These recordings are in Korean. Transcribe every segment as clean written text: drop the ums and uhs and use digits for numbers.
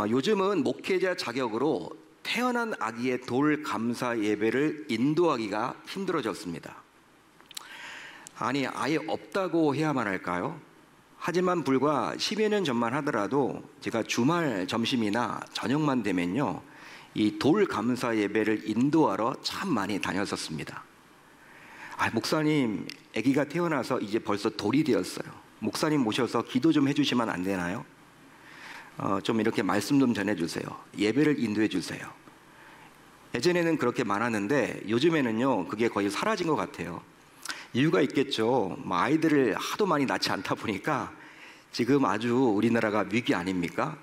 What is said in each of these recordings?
요즘은 목회자 자격으로 태어난 아기의 돌 감사 예배를 인도하기가 힘들어졌습니다. 아니, 아예 없다고 해야만 할까요? 하지만 불과 10여 년 전만 하더라도 제가 주말 점심이나 저녁만 되면요, 이 돌 감사 예배를 인도하러 참 많이 다녔었습니다. 목사님, 아기가 태어나서 이제 벌써 돌이 되었어요. 목사님 모셔서 기도 좀 해주시면 안 되나요? 좀 이렇게 말씀 좀 전해주세요. 예배를 인도해 주세요. 예전에는 그렇게 많았는데 요즘에는요, 그게 거의 사라진 것 같아요. 이유가 있겠죠. 아이들을 하도 많이 낳지 않다 보니까 지금 아주 우리나라가 위기 아닙니까?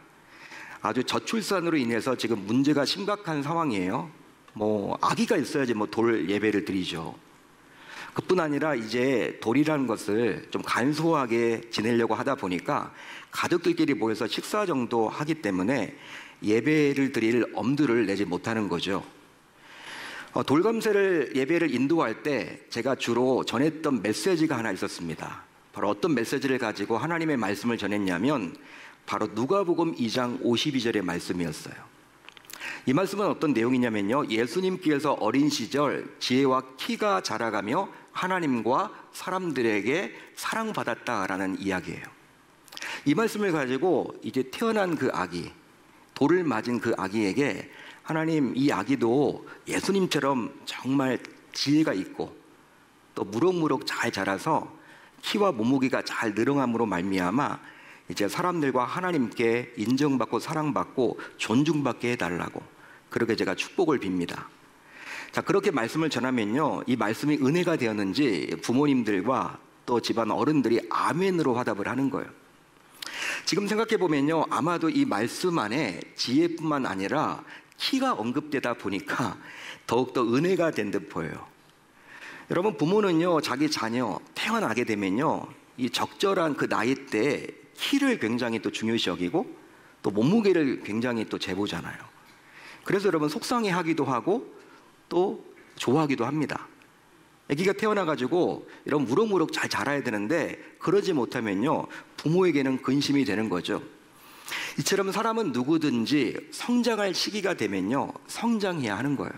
아주 저출산으로 인해서 지금 문제가 심각한 상황이에요. 아기가 있어야지 돌 예배를 드리죠. 그뿐 아니라 이제 돌이라는 것을 좀 간소하게 지내려고 하다 보니까 가족들끼리 모여서 식사 정도 하기 때문에 예배를 드릴 엄두를 내지 못하는 거죠. 돌감사를 예배를 인도할 때 제가 주로 전했던 메시지가 하나 있었습니다. 바로 어떤 메시지를 가지고 하나님의 말씀을 전했냐면 바로 누가복음 2장 52절의 말씀이었어요. 이 말씀은 어떤 내용이냐면요, 예수님께서 어린 시절 지혜와 키가 자라가며 하나님과 사람들에게 사랑받았다라는 이야기예요. 이 말씀을 가지고 이제 태어난 그 아기, 돌을 맞은 그 아기에게 하나님, 이 아기도 예수님처럼 정말 지혜가 있고 또 무럭무럭 잘 자라서 키와 몸무게가 잘 늘어남으로 말미암아 이제 사람들과 하나님께 인정받고 사랑받고 존중받게 해달라고, 그렇게 제가 축복을 빕니다. 자, 그렇게 말씀을 전하면요, 이 말씀이 은혜가 되었는지 부모님들과 또 집안 어른들이 아멘으로 화답을 하는 거예요. 지금 생각해 보면요, 아마도 이 말씀 안에 지혜뿐만 아니라 키가 언급되다 보니까 더욱더 은혜가 된 듯 보여요. 여러분, 부모는요, 자기 자녀 태어나게 되면요, 이 적절한 그 나이 때 키를 굉장히 또 중요시 여기고 또 몸무게를 굉장히 또 재보잖아요. 그래서 여러분 속상해하기도 하고 또 좋아하기도 합니다. 아기가 태어나가지고 이런 무럭무럭 잘 자라야 되는데 그러지 못하면요, 부모에게는 근심이 되는 거죠. 이처럼 사람은 누구든지 성장할 시기가 되면요, 성장해야 하는 거예요.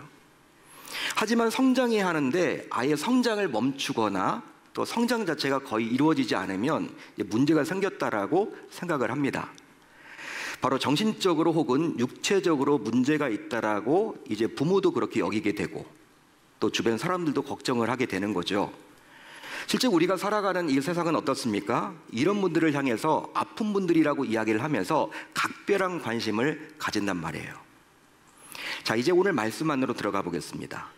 하지만 성장해야 하는데 아예 성장을 멈추거나 또 성장 자체가 거의 이루어지지 않으면 문제가 생겼다라고 생각을 합니다. 바로 정신적으로 혹은 육체적으로 문제가 있다라고 이제 부모도 그렇게 여기게 되고 또 주변 사람들도 걱정을 하게 되는 거죠. 실제 우리가 살아가는 이 세상은 어떻습니까? 이런 분들을 향해서 아픈 분들이라고 이야기를 하면서 각별한 관심을 가진단 말이에요. 자, 이제 오늘 말씀 안으로 들어가 보겠습니다.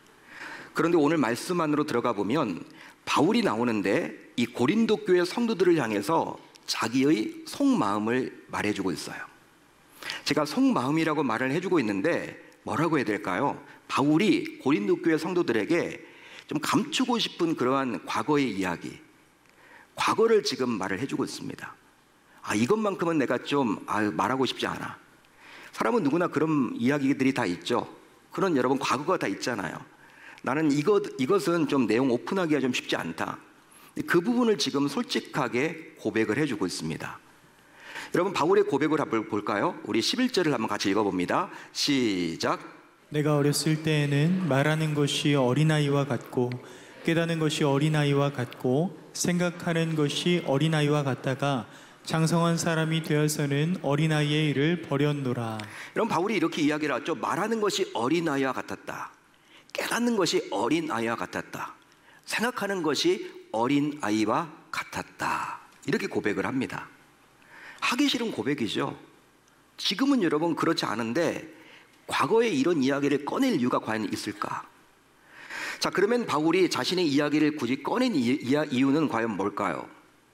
그런데 오늘 말씀 안으로 들어가 보면 바울이 나오는데 이 고린도 교회 성도들을 향해서 자기의 속마음을 말해주고 있어요. 제가 속마음이라고 말을 해주고 있는데 뭐라고 해야 될까요? 바울이 고린도 교회 성도들에게 좀 감추고 싶은 그러한 과거의 이야기, 과거를 지금 말을 해주고 있습니다. 이것만큼은 내가 좀 말하고 싶지 않아. 사람은 누구나 그런 이야기들이 다 있죠. 그런 여러분 과거가 다 있잖아요. 나는 이것은 좀 내용 오픈하기가 좀 쉽지 않다. 그 부분을 지금 솔직하게 고백을 해주고 있습니다. 여러분, 바울의 고백을 한번 볼까요? 우리 11절을 한번 같이 읽어봅니다. 시작. 내가 어렸을 때에는 말하는 것이 어린아이와 같고 깨닫는 것이 어린아이와 같고 생각하는 것이 어린아이와 같다가 장성한 사람이 되어서는 어린아이의 일을 버렸노라. 여러분, 바울이 이렇게 이야기를 하죠. 말하는 것이 어린아이와 같았다. 깨닫는 것이 어린아이와 같았다. 생각하는 것이 어린아이와 같았다. 이렇게 고백을 합니다. 하기 싫은 고백이죠. 지금은 여러분 그렇지 않은데 과거에 이런 이야기를 꺼낼 이유가 과연 있을까? 자, 그러면 바울이 자신의 이야기를 굳이 꺼낸 이유는 과연 뭘까요?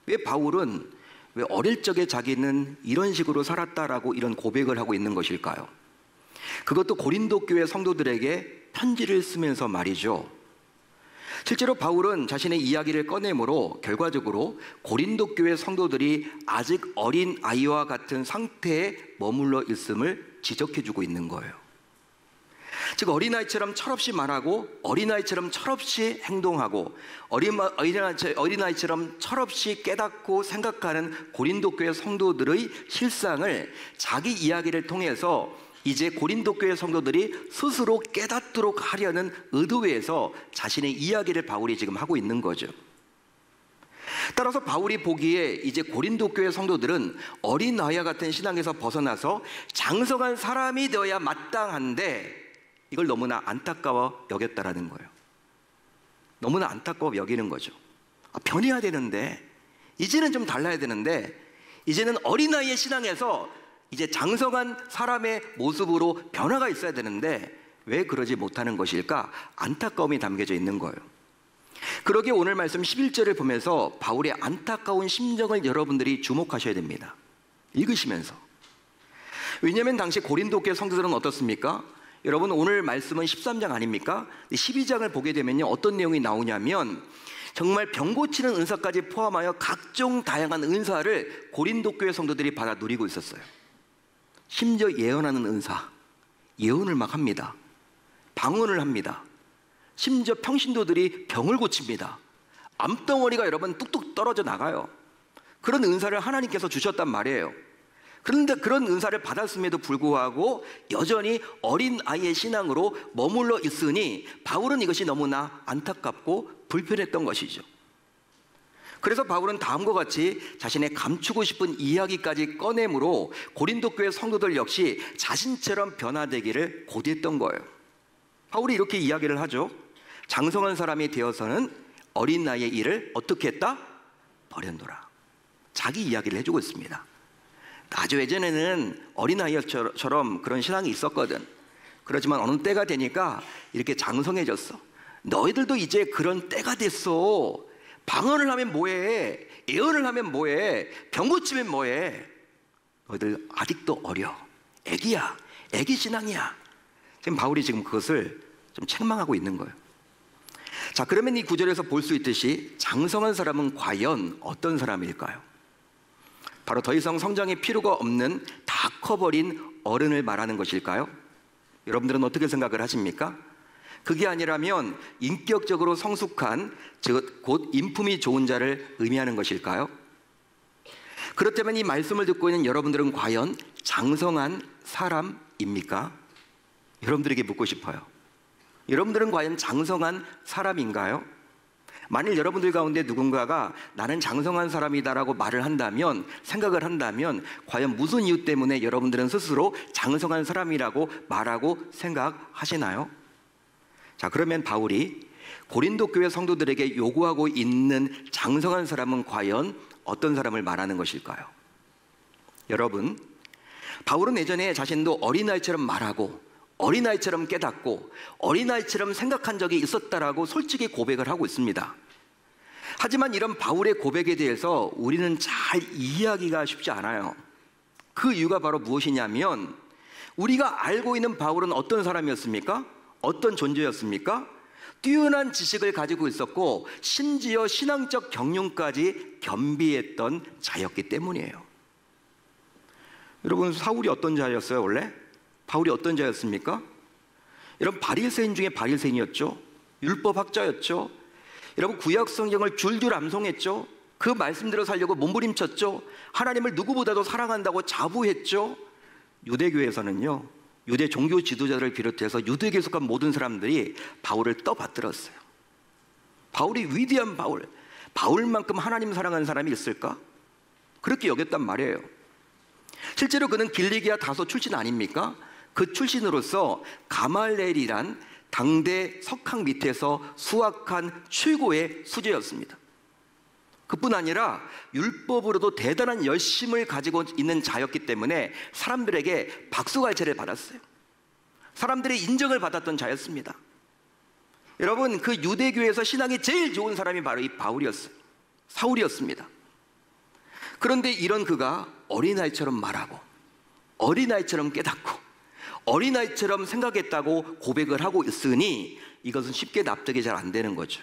왜 바울은 왜 어릴 적에 자기는 이런 식으로 살았다라고 이런 고백을 하고 있는 것일까요? 그것도 고린도 교회 성도들에게 편지를 쓰면서 말이죠. 실제로 바울은 자신의 이야기를 꺼내므로 결과적으로 고린도 교회 성도들이 아직 어린 아이와 같은 상태에 머물러 있음을 지적해주고 있는 거예요. 즉 어린아이처럼 철없이 말하고 어린아이처럼 철없이 행동하고 어린아이처럼 철없이 깨닫고 생각하는 고린도 교회 성도들의 실상을 자기 이야기를 통해서 이제 고린도 교회 성도들이 스스로 깨닫도록 하려는 의도에서 자신의 이야기를 바울이 지금 하고 있는 거죠. 따라서 바울이 보기에 이제 고린도 교회 성도들은 어린아이와 같은 신앙에서 벗어나서 장성한 사람이 되어야 마땅한데 이걸 너무나 안타까워 여겼다라는 거예요. 너무나 안타까워 여기는 거죠. 변해야 되는데, 이제는 좀 달라야 되는데, 이제는 어린아이의 신앙에서 이제 장성한 사람의 모습으로 변화가 있어야 되는데 왜 그러지 못하는 것일까? 안타까움이 담겨져 있는 거예요. 그러기에 오늘 말씀 11절을 보면서 바울의 안타까운 심정을 여러분들이 주목하셔야 됩니다. 읽으시면서. 왜냐하면 당시 고린도 교회 성도들은 어떻습니까? 여러분, 오늘 말씀은 13장 아닙니까? 12장을 보게 되면요, 어떤 내용이 나오냐면 정말 병 고치는 은사까지 포함하여 각종 다양한 은사를 고린도 교회 성도들이 받아 누리고 있었어요. 심지어 예언하는 은사, 예언을 막 합니다. 방언을 합니다. 심지어 평신도들이 병을 고칩니다. 암덩어리가 여러분 뚝뚝 떨어져 나가요. 그런 은사를 하나님께서 주셨단 말이에요. 그런데 그런 은사를 받았음에도 불구하고 여전히 어린아이의 신앙으로 머물러 있으니 바울은 이것이 너무나 안타깝고 불편했던 것이죠. 그래서 바울은 다음과 같이 자신의 감추고 싶은 이야기까지 꺼내므로 고린도 교회 성도들 역시 자신처럼 변화되기를 고대했던 거예요. 바울이 이렇게 이야기를 하죠. 장성한 사람이 되어서는 어린아이의 일을 어떻게 했다? 버렸노라. 자기 이야기를 해주고 있습니다. 아주 예전에는 어린아이처럼 그런 신앙이 있었거든. 그렇지만 어느 때가 되니까 이렇게 장성해졌어. 너희들도 이제 그런 때가 됐어. 방언을 하면 뭐해? 예언을 하면 뭐해? 병 고치면 뭐해? 너희들 아직도 어려. 애기야. 애기 신앙이야. 지금 바울이 지금 그것을 좀 책망하고 있는 거예요. 자, 그러면 이 구절에서 볼 수 있듯이 장성한 사람은 과연 어떤 사람일까요? 바로 더 이상 성장의 필요가 없는 다 커버린 어른을 말하는 것일까요? 여러분들은 어떻게 생각을 하십니까? 그게 아니라면 인격적으로 성숙한, 즉 곧 인품이 좋은 자를 의미하는 것일까요? 그렇다면 이 말씀을 듣고 있는 여러분들은 과연 장성한 사람입니까? 여러분들에게 묻고 싶어요. 여러분들은 과연 장성한 사람인가요? 만일 여러분들 가운데 누군가가 나는 장성한 사람이다라고 말을 한다면, 생각을 한다면 과연 무슨 이유 때문에 여러분들은 스스로 장성한 사람이라고 말하고 생각하시나요? 자, 그러면 바울이 고린도 교회 성도들에게 요구하고 있는 장성한 사람은 과연 어떤 사람을 말하는 것일까요? 여러분, 바울은 예전에 자신도 어린아이처럼 말하고 어린아이처럼 깨닫고 어린아이처럼 생각한 적이 있었다라고 솔직히 고백을 하고 있습니다. 하지만 이런 바울의 고백에 대해서 우리는 잘 이해하기가 쉽지 않아요. 그 이유가 바로 무엇이냐면 우리가 알고 있는 바울은 어떤 사람이었습니까? 어떤 존재였습니까? 뛰어난 지식을 가지고 있었고 심지어 신앙적 경륜까지 겸비했던 자였기 때문이에요. 여러분, 사울이 어떤 자였어요 원래? 바울이 어떤 자였습니까? 여러분, 바리새인 중에 바리새인이었죠. 율법학자였죠. 여러분, 구약 성경을 줄줄 암송했죠. 그 말씀대로 살려고 몸부림쳤죠. 하나님을 누구보다도 사랑한다고 자부했죠. 유대교에서는요, 유대 종교 지도자들을 비롯해서 유대교에 속한 모든 사람들이 바울을 떠받들었어요. 바울이 위대한 바울, 바울만큼 하나님 사랑하는 사람이 있을까? 그렇게 여겼단 말이에요. 실제로 그는 길리기아 다소 출신 아닙니까? 그 출신으로서 가말레엘이란 당대 석학 밑에서 수학한 최고의 수재였습니다. 그뿐 아니라 율법으로도 대단한 열심을 가지고 있는 자였기 때문에 사람들에게 박수갈채를 받았어요. 사람들의 인정을 받았던 자였습니다. 여러분, 그 유대교에서 신앙이 제일 좋은 사람이 바로 이 바울이었어요. 사울이었습니다. 그런데 이런 그가 어린아이처럼 말하고 어린아이처럼 깨닫고 어린아이처럼 생각했다고 고백을 하고 있으니 이것은 쉽게 납득이 잘 안 되는 거죠.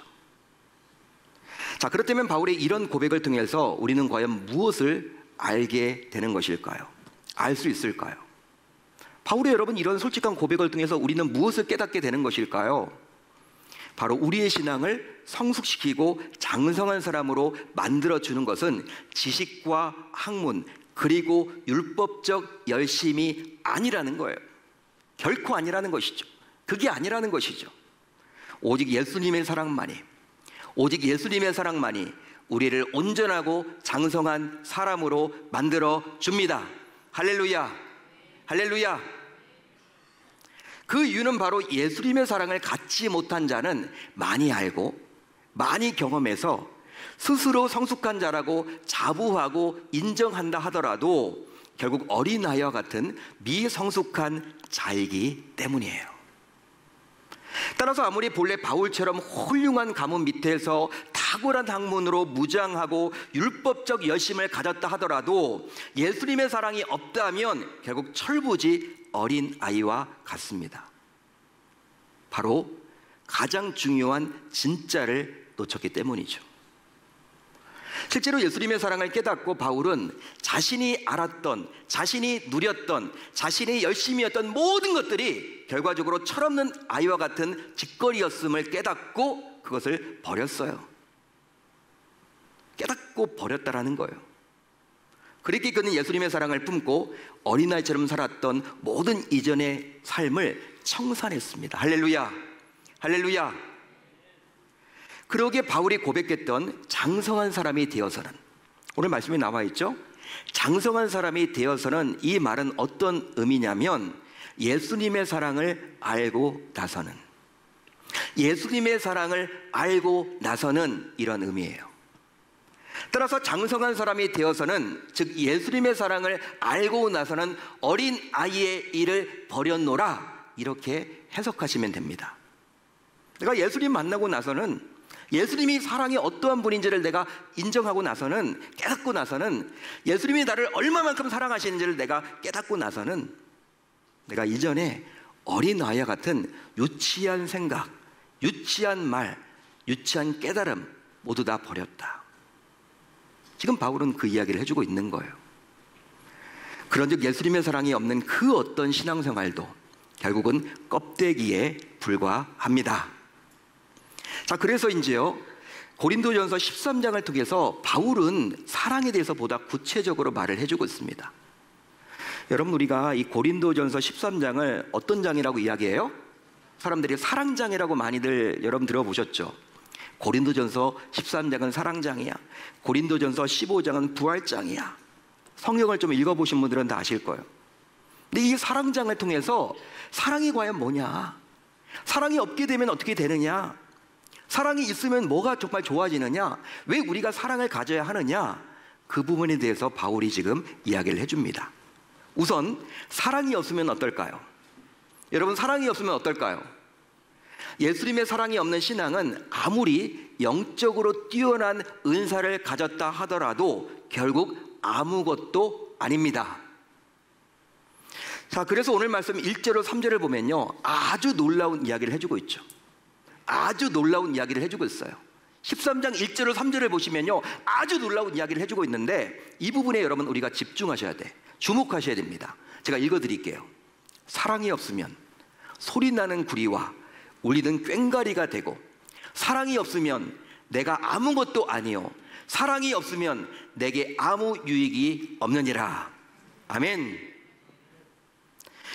자, 그렇다면 바울의 이런 고백을 통해서 우리는 과연 무엇을 알게 되는 것일까요? 알 수 있을까요? 바울의 여러분, 이런 솔직한 고백을 통해서 우리는 무엇을 깨닫게 되는 것일까요? 바로 우리의 신앙을 성숙시키고 장성한 사람으로 만들어주는 것은 지식과 학문 그리고 율법적 열심이 아니라는 거예요. 결코 아니라는 것이죠. 그게 아니라는 것이죠. 오직 예수님의 사랑만이, 오직 예수님의 사랑만이 우리를 온전하고 장성한 사람으로 만들어 줍니다. 할렐루야, 할렐루야. 그 이유는 바로 예수님의 사랑을 갖지 못한 자는 많이 알고 많이 경험해서 스스로 성숙한 자라고 자부하고 인정한다 하더라도 결국 어린아이와 같은 미성숙한 자이기 때문이에요. 따라서 아무리 본래 바울처럼 훌륭한 가문 밑에서 탁월한 학문으로 무장하고 율법적 열심을 가졌다 하더라도 예수님의 사랑이 없다면 결국 철부지 어린 아이와 같습니다. 바로 가장 중요한 진짜를 놓쳤기 때문이죠. 실제로 예수님의 사랑을 깨닫고 바울은 자신이 알았던, 자신이 누렸던, 자신이 열심히 했던 모든 것들이 결과적으로 철없는 아이와 같은 짓거리였음을 깨닫고 그것을 버렸어요. 깨닫고 버렸다라는 거예요. 그렇게 그는 예수님의 사랑을 품고 어린아이처럼 살았던 모든 이전의 삶을 청산했습니다. 할렐루야, 할렐루야. 그러기에 바울이 고백했던 장성한 사람이 되어서는, 오늘 말씀에 나와 있죠? 장성한 사람이 되어서는, 이 말은 어떤 의미냐면 예수님의 사랑을 알고 나서는, 예수님의 사랑을 알고 나서는 이런 의미예요. 따라서 장성한 사람이 되어서는, 즉 예수님의 사랑을 알고 나서는 어린 아이의 일을 버렸노라, 이렇게 해석하시면 됩니다. 내가 예수님 만나고 나서는, 예수님이 사랑이 어떠한 분인지를 내가 인정하고 나서는, 깨닫고 나서는, 예수님이 나를 얼마만큼 사랑하시는지를 내가 깨닫고 나서는 내가 이전에 어린아이와 같은 유치한 생각, 유치한 말, 유치한 깨달음 모두 다 버렸다. 지금 바울은 그 이야기를 해주고 있는 거예요. 그런즉 예수님의 사랑이 없는 그 어떤 신앙생활도 결국은 껍데기에 불과합니다. 자, 그래서인지요, 고린도전서 13장을 통해서 바울은 사랑에 대해서 보다 구체적으로 말을 해주고 있습니다. 여러분, 우리가 이 고린도전서 13장을 어떤 장이라고 이야기해요? 사람들이 사랑장이라고 많이들 여러분 들어보셨죠? 고린도전서 13장은 사랑장이야, 고린도전서 15장은 부활장이야. 성경을 좀 읽어보신 분들은 다 아실 거예요. 근데 이 사랑장을 통해서 사랑이 과연 뭐냐, 사랑이 없게 되면 어떻게 되느냐, 사랑이 있으면 뭐가 정말 좋아지느냐, 왜 우리가 사랑을 가져야 하느냐, 그 부분에 대해서 바울이 지금 이야기를 해줍니다. 우선 사랑이 없으면 어떨까요? 여러분, 사랑이 없으면 어떨까요? 예수님의 사랑이 없는 신앙은 아무리 영적으로 뛰어난 은사를 가졌다 하더라도 결국 아무것도 아닙니다. 자, 그래서 오늘 말씀 1절로 3절을 보면요, 아주 놀라운 이야기를 해주고 있죠. 아주 놀라운 이야기를 해주고 있어요. 13장 1절로 3절을 보시면요, 아주 놀라운 이야기를 해주고 있는데, 이 부분에 여러분 우리가 집중하셔야 돼. 주목하셔야 됩니다. 제가 읽어드릴게요. 사랑이 없으면 소리나는 구리와 울리는 꽹과리가 되고, 사랑이 없으면 내가 아무것도 아니요, 사랑이 없으면 내게 아무 유익이 없느니라. 아멘.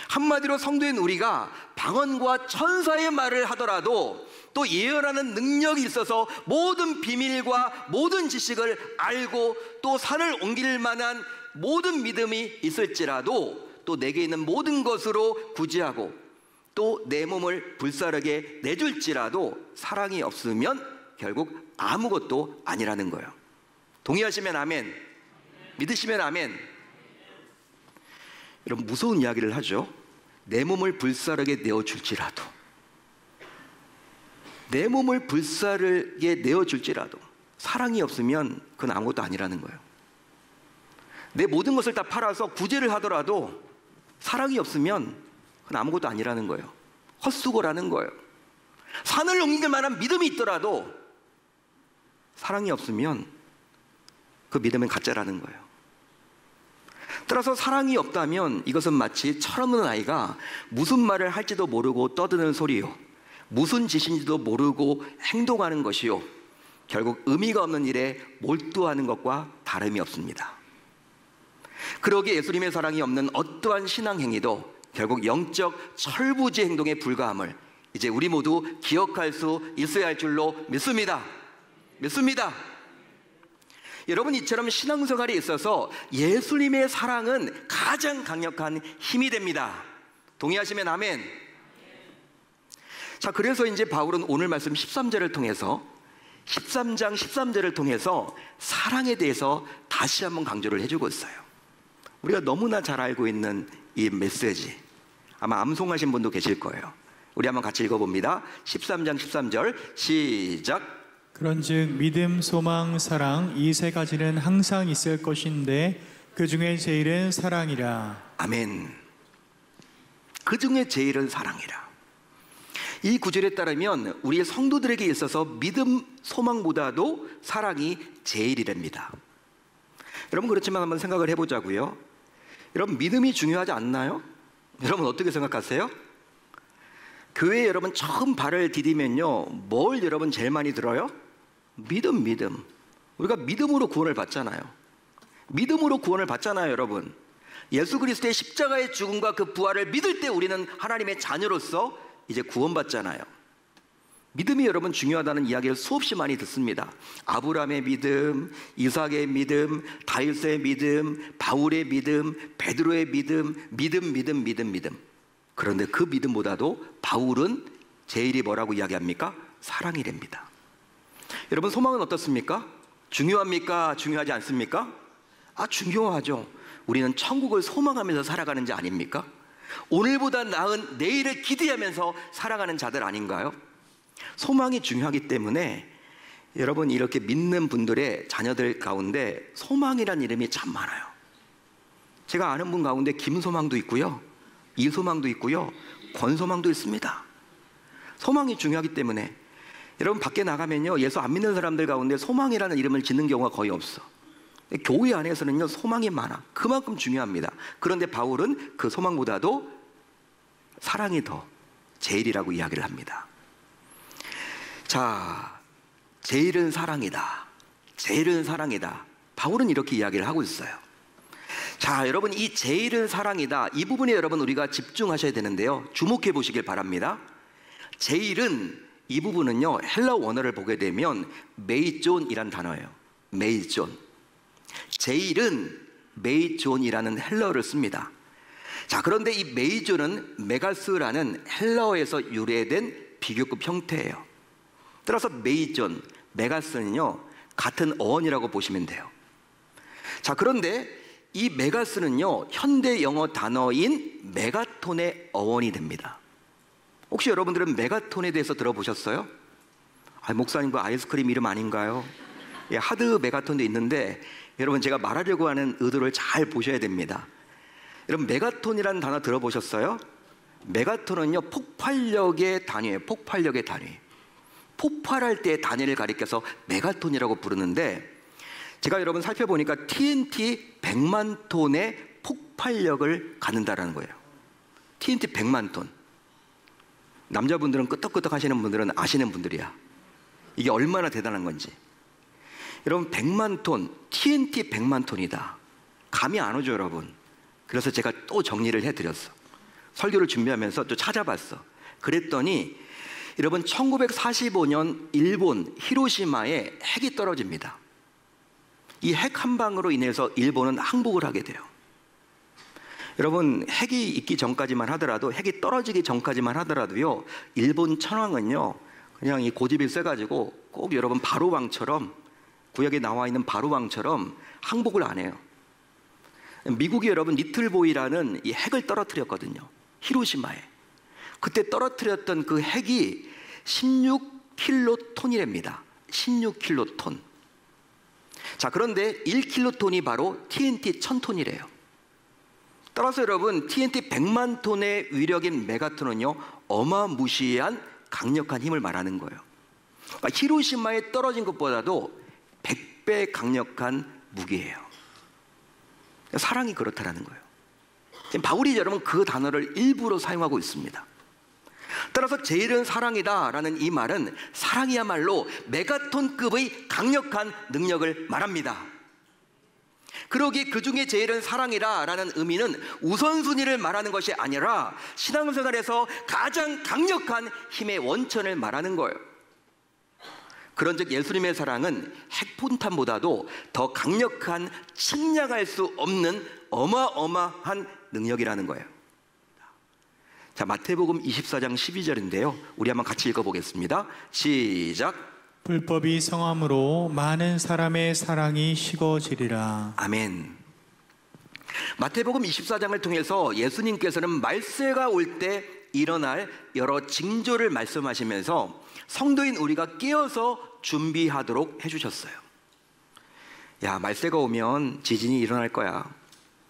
한마디로 성도인 우리가 방언과 천사의 말을 하더라도, 또 예언하는 능력이 있어서 모든 비밀과 모든 지식을 알고 또 산을 옮길 만한 모든 믿음이 있을지라도, 또 내게 있는 모든 것으로 구제하고 또 내 몸을 불사르게 내줄지라도 사랑이 없으면 결국 아무것도 아니라는 거예요. 동의하시면 아멘, 믿으시면 아멘. 여러분, 무서운 이야기를 하죠. 내 몸을 불사르게 내어줄지라도, 내 몸을 불사르게 내어줄지라도 사랑이 없으면 그건 아무것도 아니라는 거예요. 내 모든 것을 다 팔아서 구제를 하더라도 사랑이 없으면 그건 아무것도 아니라는 거예요. 헛수고라는 거예요. 산을 넘길 만한 믿음이 있더라도 사랑이 없으면 그 믿음은 가짜라는 거예요. 따라서 사랑이 없다면 이것은 마치 철없는 아이가 무슨 말을 할지도 모르고 떠드는 소리요, 무슨 짓인지도 모르고 행동하는 것이요, 결국 의미가 없는 일에 몰두하는 것과 다름이 없습니다. 그러기에 예수님의 사랑이 없는 어떠한 신앙 행위도 결국 영적 철부지 행동에 불과함을 이제 우리 모두 기억할 수 있어야 할 줄로 믿습니다. 여러분, 이처럼 신앙생활에 있어서 예수님의 사랑은 가장 강력한 힘이 됩니다. 동의하시면 아멘. 자, 그래서 이제 바울은 오늘 말씀 13절을 통해서 13장 13절을 통해서 사랑에 대해서 다시 한번 강조를 해주고 있어요. 우리가 너무나 잘 알고 있는 이 메시지, 아마 암송하신 분도 계실 거예요. 우리 한번 같이 읽어봅니다. 13장 13절 시작. 그런즉 믿음, 소망, 사랑 이 세 가지는 항상 있을 것인데 그 중에 제일은 사랑이라. 아멘. 그 중에 제일은 사랑이라. 이 구절에 따르면 우리의 성도들에게 있어서 믿음, 소망보다도 사랑이 제일이랍니다. 여러분, 그렇지만 한번 생각을 해보자고요. 여러분, 믿음이 중요하지 않나요? 여러분, 어떻게 생각하세요? 교회에 여러분 처음 발을 디디면요, 뭘 여러분 제일 많이 들어요? 믿음. 우리가 믿음으로 구원을 받잖아요. 여러분. 예수 그리스도의 십자가의 죽음과 그 부활을 믿을 때 우리는 하나님의 자녀로서 이제 구원받잖아요. 믿음이 여러분 중요하다는 이야기를 수없이 많이 듣습니다. 아브라함의 믿음, 이삭의 믿음, 다윗의 믿음, 바울의 믿음, 베드로의 믿음. 그런데 그 믿음보다도 바울은 제일이 뭐라고 이야기합니까? 사랑이랍니다. 여러분, 소망은 어떻습니까? 중요합니까? 중요하지 않습니까? 중요하죠. 우리는 천국을 소망하면서 살아가는 자 아닙니까? 오늘보다 나은 내일을 기대하면서 살아가는 자들 아닌가요? 소망이 중요하기 때문에 여러분, 이렇게 믿는 분들의 자녀들 가운데 소망이란 이름이 참 많아요. 제가 아는 분 가운데 김소망도 있고요, 이소망도 있고요, 권소망도 있습니다. 소망이 중요하기 때문에 여러분, 밖에 나가면요, 예수 안 믿는 사람들 가운데 소망이라는 이름을 짓는 경우가 거의 없어. 교회 안에서는요, 소망이 많아. 그만큼 중요합니다. 그런데 바울은 그 소망보다도 사랑이 더 제일이라고 이야기를 합니다. 자, 제일은 사랑이다. 바울은 이렇게 이야기를 하고 있어요. 자, 여러분, 이 제일은 사랑이다, 이 부분에 여러분 우리가 집중하셔야 되는데요, 주목해 보시길 바랍니다. 제일은, 이 부분은요, 헬라 원어를 보게 되면 메이존이란 단어예요. 메이존. 제일은 메이존이라는 헬라어를 씁니다. 자, 그런데 이 메이존은 메가스라는 헬라어에서 유래된 비교급 형태예요. 따라서 메이존, 메가스는요, 같은 어원이라고 보시면 돼요. 자, 그런데 이 메가스는요, 현대 영어 단어인 메가톤의 어원이 됩니다. 혹시 여러분들은 메가톤에 대해서 들어보셨어요? 목사님, 그 아이스크림 이름 아닌가요? 예, 하드 메가톤도 있는데 여러분, 제가 말하려고 하는 의도를 잘 보셔야 됩니다. 여러분, 메가톤이라는 단어 들어보셨어요? 메가톤은요, 폭발력의 단위예요. 폭발할 때의 단위를 가리켜서 메가톤이라고 부르는데, 제가 여러분 살펴보니까 TNT 100만 톤의 폭발력을 갖는다라는 거예요. TNT 100만 톤. 남자분들은 끄떡끄떡 하시는 분들은 아시는 분들이야. 이게 얼마나 대단한 건지. 여러분, 100만 톤, TNT 100만 톤이다. 감이 안 오죠, 여러분. 그래서 제가 또 정리를 해드렸어. 설교를 준비하면서 또 찾아봤어. 그랬더니 여러분, 1945년 일본 히로시마에 핵이 떨어집니다. 이 핵 한 방으로 인해서 일본은 항복을 하게 돼요. 여러분, 핵이 있기 전까지만 하더라도, 핵이 떨어지기 전까지만 하더라도요, 일본 천황은요, 그냥 이 고집이 세가지고 꼭 여러분 바로왕처럼, 구역에 나와 있는 바로왕처럼 항복을 안 해요. 미국이 여러분 리틀보이라는 이 핵을 떨어뜨렸거든요, 히로시마에. 그때 떨어뜨렸던 그 핵이 16킬로톤이랍니다. 16킬로톤. 자, 그런데 1킬로톤이 바로 TNT 1000톤이래요. 따라서 여러분, TNT 100만 톤의 위력인 메가톤은요, 어마무시한 강력한 힘을 말하는 거예요. 그러니까 히로시마에 떨어진 것보다도 100배 강력한 무기예요. 사랑이 그렇다라는 거예요. 지금 바울이 여러분 그 단어를 일부러 사용하고 있습니다. 따라서 제일은 사랑이다라는 이 말은 사랑이야말로 메가톤급의 강력한 능력을 말합니다. 그러기에 그 중에 제일은 사랑이라는 의미는 우선순위를 말하는 것이 아니라 신앙생활에서 가장 강력한 힘의 원천을 말하는 거예요. 그런즉 예수님의 사랑은 핵폭탄보다도 더 강력한 측량할 수 없는 어마어마한 능력이라는 거예요. 자, 마태복음 24장 12절인데요. 우리 한번 같이 읽어보겠습니다. 시작. 불법이 성함으로 많은 사람의 사랑이 식어지리라. 아멘. 마태복음 24장을 통해서 예수님께서는 말세가 올 때 일어날 여러 징조를 말씀하시면서 성도인 우리가 깨어서 준비하도록 해주셨어요. 야, 말세가 오면 지진이 일어날 거야.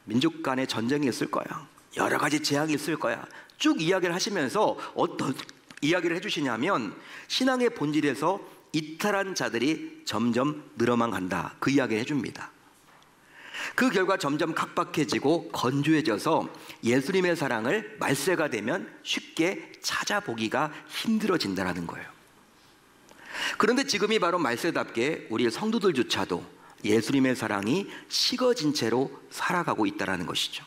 민족 간의 전쟁이 있을 거야. 여러 가지 재앙이 있을 거야. 쭉 이야기를 하시면서 어떤 이야기를 해주시냐면 신앙의 본질에서 이탈한 자들이 점점 늘어만 간다. 그 이야기를 해줍니다. 그 결과 점점 각박해지고 건조해져서 예수님의 사랑을 말세가 되면 쉽게 찾아보기가 힘들어진다는 거예요. 그런데 지금이 바로 말세답게 우리 성도들조차도 예수님의 사랑이 식어진 채로 살아가고 있다는 것이죠.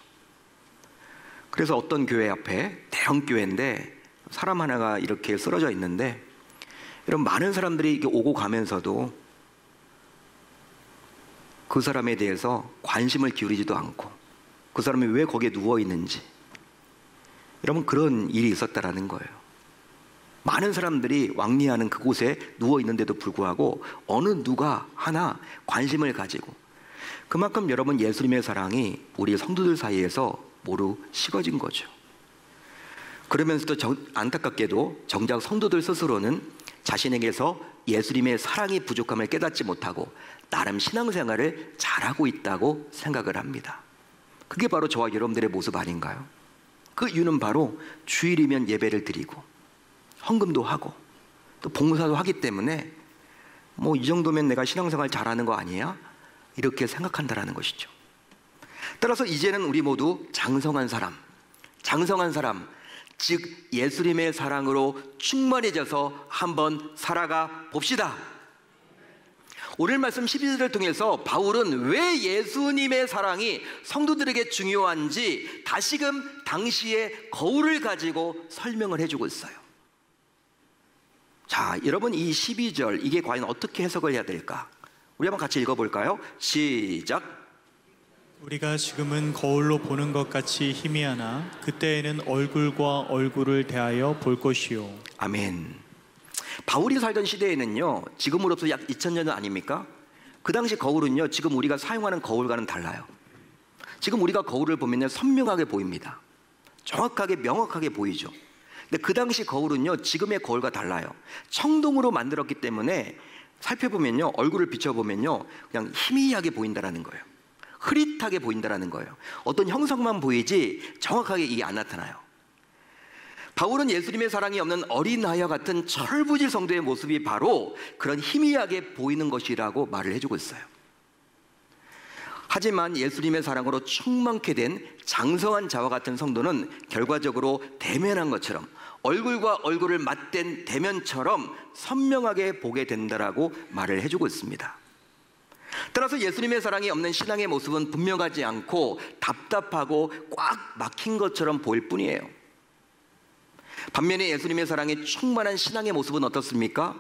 그래서 어떤 교회 앞에 대형 교회인데 사람 하나가 이렇게 쓰러져 있는데 이런 많은 사람들이 이렇게 오고 가면서도 그 사람에 대해서 관심을 기울이지도 않고 그 사람이 왜 거기에 누워 있는지, 여러분 그런 일이 있었다라는 거예요. 많은 사람들이 왕래하는 그곳에 누워 있는데도 불구하고 어느 누가 하나 관심을 가지고, 그만큼 여러분 예수님의 사랑이 우리 성도들 사이에서 모두 식어진 거죠. 그러면서도 안타깝게도 정작 성도들 스스로는 자신에게서 예수님의 사랑이 부족함을 깨닫지 못하고 나름 신앙생활을 잘하고 있다고 생각을 합니다. 그게 바로 저와 여러분들의 모습 아닌가요? 그 이유는 바로 주일이면 예배를 드리고 헌금도 하고 또 봉사도 하기 때문에 뭐 이 정도면 내가 신앙생활 잘하는 거 아니야? 이렇게 생각한다라는 것이죠. 따라서 이제는 우리 모두 장성한 사람, 즉 예수님의 사랑으로 충만해져서 한번 살아가 봅시다. 오늘 말씀 12절을 통해서 바울은 왜 예수님의 사랑이 성도들에게 중요한지 다시금 당시의 거울을 가지고 설명을 해주고 있어요. 자, 여러분 이 12절 이게 과연 어떻게 해석을 해야 될까? 우리 한번 같이 읽어볼까요? 시작. 우리가 지금은 거울로 보는 것 같이 희미하나 그때에는 얼굴과 얼굴을 대하여 볼 것이요. 아멘. 바울이 살던 시대에는요, 지금으로부터 약 2000년 아닙니까? 그 당시 거울은요, 지금 우리가 사용하는 거울과는 달라요. 지금 우리가 거울을 보면 선명하게 보입니다. 정확하게 명확하게 보이죠. 근데 그 당시 거울은요, 지금의 거울과 달라요. 청동으로 만들었기 때문에 살펴보면요, 얼굴을 비춰보면요, 그냥 희미하게 보인다라는 거예요. 흐릿하게 보인다라는 거예요. 어떤 형상만 보이지 정확하게 이게 안 나타나요. 바울은 예수님의 사랑이 없는 어린아이와 같은 철부지 성도의 모습이 바로 그런 희미하게 보이는 것이라고 말을 해주고 있어요. 하지만 예수님의 사랑으로 충만케 된 장성한 자와 같은 성도는 결과적으로 대면한 것처럼, 얼굴과 얼굴을 맞댄 대면처럼 선명하게 보게 된다라고 말을 해주고 있습니다. 따라서 예수님의 사랑이 없는 신앙의 모습은 분명하지 않고 답답하고 꽉 막힌 것처럼 보일 뿐이에요. 반면에 예수님의 사랑이 충만한 신앙의 모습은 어떻습니까?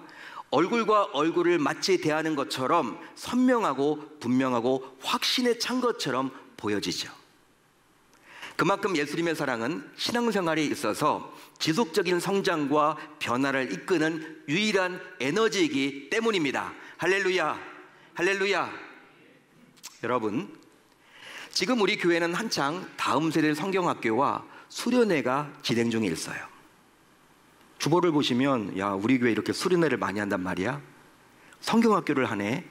얼굴과 얼굴을 마치 대하는 것처럼 선명하고 분명하고 확신에 찬 것처럼 보여지죠. 그만큼 예수님의 사랑은 신앙생활에 있어서 지속적인 성장과 변화를 이끄는 유일한 에너지이기 때문입니다. 할렐루야. 할렐루야. 여러분, 지금 우리 교회는 한창 다음 세대 성경학교와 수련회가 진행 중에 있어요. 주보를 보시면, 야, 우리 교회 이렇게 수련회를 많이 한단 말이야? 성경학교를 하네?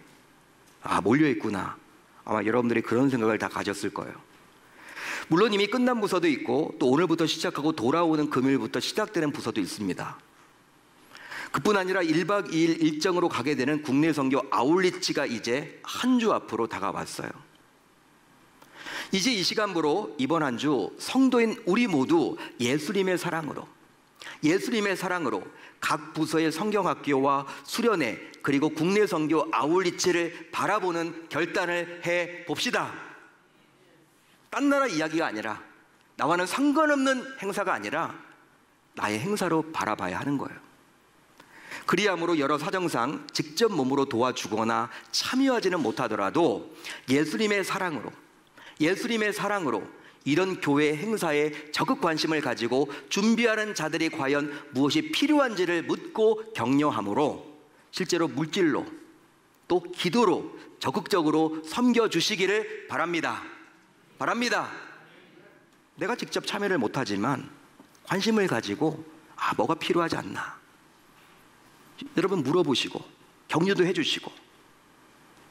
아, 몰려있구나. 아마 여러분들이 그런 생각을 다 가졌을 거예요. 물론 이미 끝난 부서도 있고 또 오늘부터 시작하고 돌아오는 금요일부터 시작되는 부서도 있습니다. 그뿐 아니라 1박 2일 일정으로 가게 되는 국내 선교 아울리치가 이제 한 주 앞으로 다가왔어요. 이제 이 시간부로 이번 한 주 성도인 우리 모두 예수님의 사랑으로 각 부서의 성경학교와 수련회 그리고 국내 선교 아울리치를 바라보는 결단을 해 봅시다. 딴 나라 이야기가 아니라, 나와는 상관없는 행사가 아니라 나의 행사로 바라봐야 하는 거예요. 그리함으로 여러 사정상 직접 몸으로 도와주거나 참여하지는 못하더라도 예수님의 사랑으로 이런 교회 행사에 적극 관심을 가지고 준비하는 자들이 과연 무엇이 필요한지를 묻고 격려함으로 실제로 물질로 또 기도로 적극적으로 섬겨주시기를 바랍니다. 내가 직접 참여를 못하지만 관심을 가지고 뭐가 필요하지 않나, 여러분 물어보시고 격려도 해주시고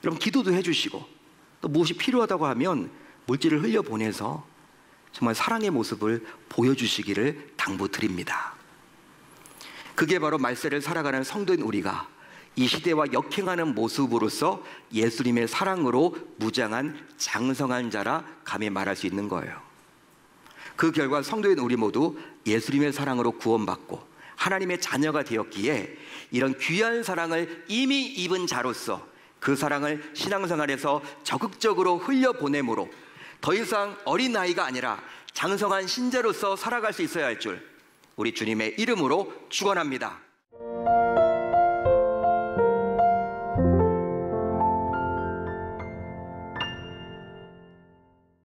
여러분 기도도 해주시고 또 무엇이 필요하다고 하면 물질을 흘려보내서 정말 사랑의 모습을 보여주시기를 당부드립니다. 그게 바로 말세를 살아가는 성도인 우리가 이 시대와 역행하는 모습으로서 예수님의 사랑으로 무장한 장성한 자라 감히 말할 수 있는 거예요. 그 결과 성도인 우리 모두 예수님의 사랑으로 구원받고 하나님의 자녀가 되었기에 이런 귀한 사랑을 이미 입은 자로서 그 사랑을 신앙생활에서 적극적으로 흘려보내므로 더 이상 어린아이가 아니라 장성한 신자로서 살아갈 수 있어야 할 줄 우리 주님의 이름으로 축원합니다.